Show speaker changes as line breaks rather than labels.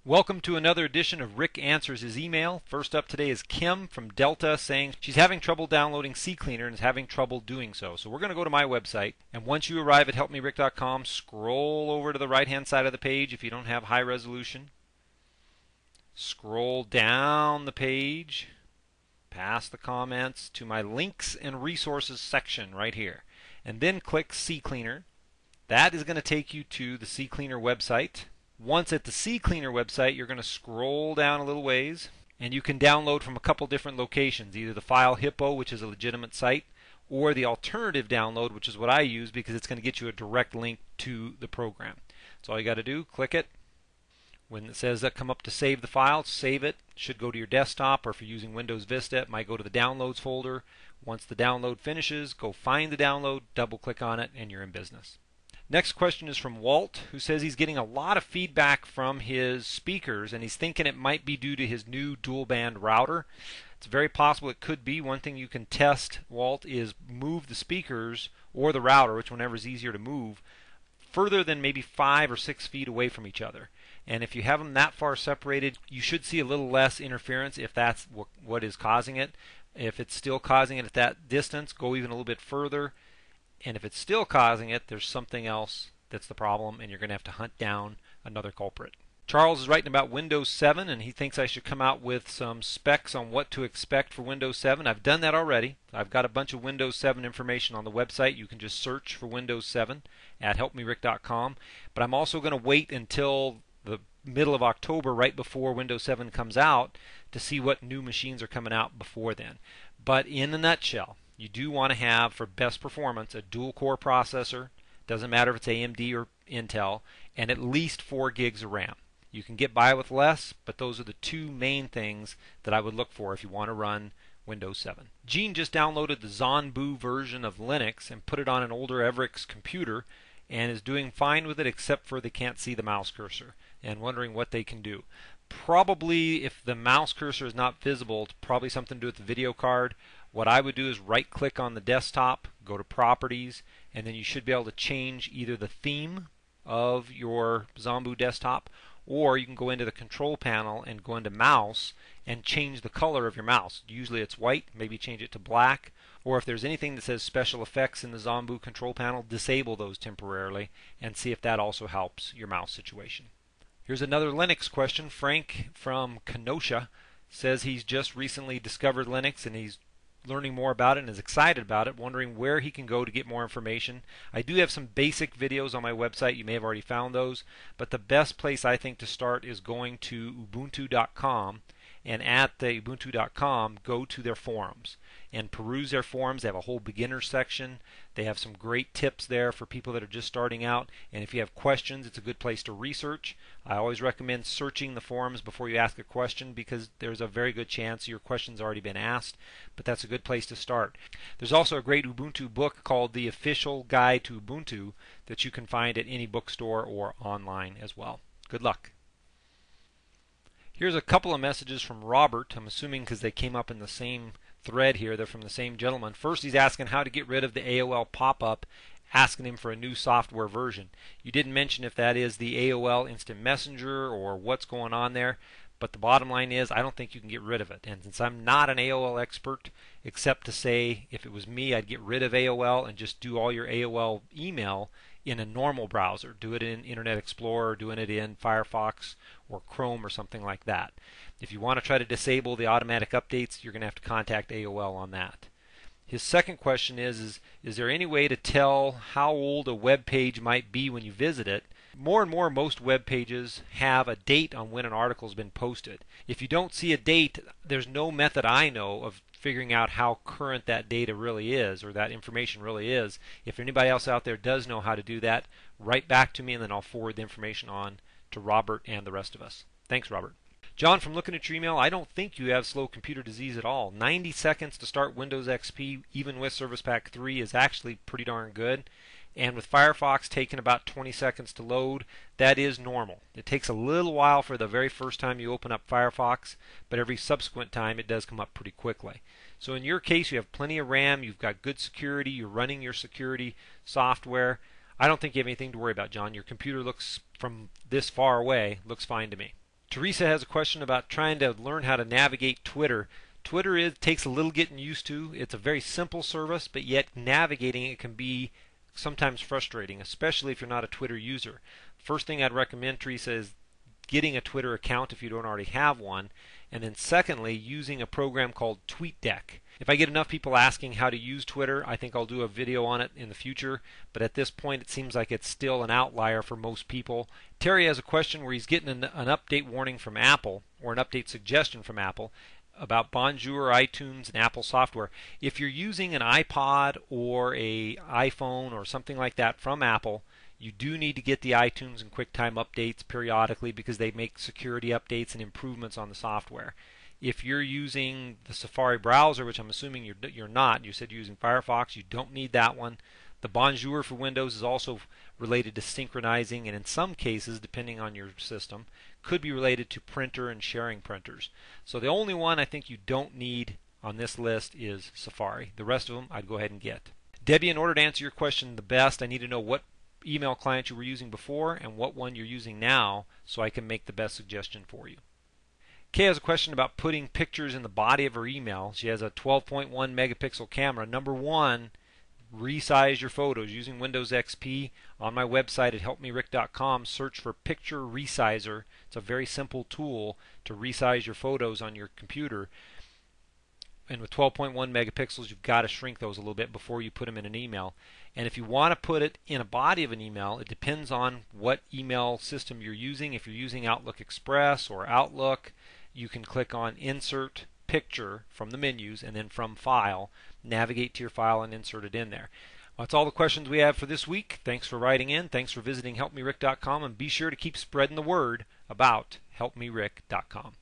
Welcome to another edition of Rick Answers His Email. First up today is Kim from Delta saying she's having trouble downloading CCleaner and is having trouble doing so. So we're going to go to my website, and once you arrive at helpmerick.com, scroll over to the right-hand side of the page if you don't have high resolution. Scroll down the page, past the comments, to my links and resources section right here. And then click CCleaner. That is going to take you to the CCleaner website. Once at the CCleaner website, you're going to scroll down a little ways, and you can download from a couple different locations, either the File Hippo, which is a legitimate site, or the alternative download, which is what I use because it's going to get you a direct link to the program. So all you got to do, click it. When it says that, come up to save the file, save it. It should go to your desktop, or if you're using Windows Vista, it might go to the downloads folder. Once the download finishes, go find the download, double click on it, and you're in business. Next question is from Walt, who says he's getting a lot of feedback from his speakers, and he's thinking it might be due to his new dual band router. It's very possible it could be. One thing you can test, Walt, is move the speakers or the router, whichever is easier to move, further than maybe 5 or 6 feet away from each other. And if you have them that far separated, you should see a little less interference if that's what is causing it. If it's still causing it at that distance, go even a little bit further. And if it's still causing it, there's something else that's the problem, and you're going to have to hunt down another culprit. Charles is writing about Windows 7, and he thinks I should come out with some specs on what to expect for Windows 7. I've done that already. I've got a bunch of Windows 7 information on the website. You can just search for Windows 7 at helpmerick.com. But I'm also going to wait until the middle of October, right before Windows 7 comes out, to see what new machines are coming out before then. But in a nutshell, you do want to have, for best performance, a dual-core processor. Doesn't matter if it's AMD or Intel, and at least 4 gigs of RAM. You can get by with less, but those are the two main things that I would look for if you want to run Windows 7. Gene just downloaded the Zonbu version of Linux and put it on an older Everix computer and is doing fine with it, except for they can't see the mouse cursor, and wondering what they can do. Probably, if the mouse cursor is not visible, it's probably something to do with the video card. What I would do is right-click on the desktop, go to Properties, and then you should be able to change either the theme of your Zonbu desktop, or you can go into the control panel and go into Mouse and change the color of your mouse. Usually it's white, maybe change it to black, or if there's anything that says Special Effects in the Zonbu control panel, disable those temporarily and see if that also helps your mouse situation. Here's another Linux question. Frank from Kenosha says he's just recently discovered Linux and he's learning more about it and is excited about it, wondering where he can go to get more information. I do have some basic videos on my website. You may have already found those, but the best place I think to start is going to ubuntu.com, and at the ubuntu.com, go to their forums and peruse their forums. They have a whole beginner section. They have some great tips there for people that are just starting out, and if you have questions, it's a good place to research. I always recommend searching the forums before you ask a question, because there's a very good chance your question's already been asked, but that's a good place to start. There's also a great Ubuntu book called The Official Guide to Ubuntu that you can find at any bookstore or online as well. Good luck. Here's a couple of messages from Robert. I'm assuming because they came up in the same thread here, they're from the same gentleman. First, he's asking how to get rid of the AOL pop-up asking him for a new software version. You didn't mention if that is the AOL Instant Messenger or what's going on there, but the bottom line is I don't think you can get rid of it. And since I'm not an AOL expert, except to say if it was me, I'd get rid of AOL and just do all your AOL email in a normal browser. Do it in Internet Explorer, doing it in Firefox or Chrome or something like that. If you want to try to disable the automatic updates, you're going to have to contact AOL on that. His second question is there any way to tell how old a web page might be when you visit it? More and more, most web pages have a date on when an article has been posted. If you don't see a date, there's no method I know of figuring out how current that data really is, or that information really is. If anybody else out there does know how to do that, write back to me and then I'll forward the information on to Robert and the rest of us. Thanks, Robert. John, from looking at your email, I don't think you have slow computer disease at all. 90 seconds to start Windows XP, even with Service Pack 3, is actually pretty darn good. And with Firefox taking about 20 seconds to load, that is normal. It takes a little while for the very first time you open up Firefox, but every subsequent time it does come up pretty quickly. So in your case, you have plenty of RAM, you've got good security, you're running your security software. I don't think you have anything to worry about, John. Your computer looks, from this far away, looks fine to me. Teresa has a question about trying to learn how to navigate Twitter. Twitter takes a little getting used to. It's a very simple service, but yet navigating it can be sometimes frustrating, especially if you're not a Twitter user. First thing I'd recommend, Teresa, is getting a Twitter account if you don't already have one, and then secondly, using a program called TweetDeck. If I get enough people asking how to use Twitter, I think I'll do a video on it in the future, but at this point it seems like it's still an outlier for most people. Terry has a question where he's getting an update warning from Apple, or an update suggestion from Apple, about Bonjour, iTunes, and Apple software. If you're using an iPod or an iPhone or something like that from Apple, you do need to get the iTunes and QuickTime updates periodically because they make security updates and improvements on the software. If you're using the Safari browser, which I'm assuming you're not, you said you're using Firefox, you don't need that one. The Bonjour for Windows is also related to synchronizing, and in some cases, depending on your system, could be related to printer and sharing printers. So the only one I think you don't need on this list is Safari. The rest of them I'd go ahead and get. Debbie, in order to answer your question the best, I need to know what email client you were using before and what one you're using now so I can make the best suggestion for you. Kay has a question about putting pictures in the body of her email. She has a 12.1 megapixel camera. Number one, resize your photos using Windows XP. On my website at helpmerick.com, search for Picture Resizer. It's a very simple tool to resize your photos on your computer. And with 12.1 megapixels, you've got to shrink those a little bit before you put them in an email. And if you want to put it in a body of an email, it depends on what email system you're using. If you're using Outlook Express or Outlook, you can click on Insert Picture from the menus, and then from File, navigate to your file and insert it in there. That's all the questions we have for this week. Thanks for writing in. Thanks for visiting helpmerick.com, and be sure to keep spreading the word about helpmerick.com.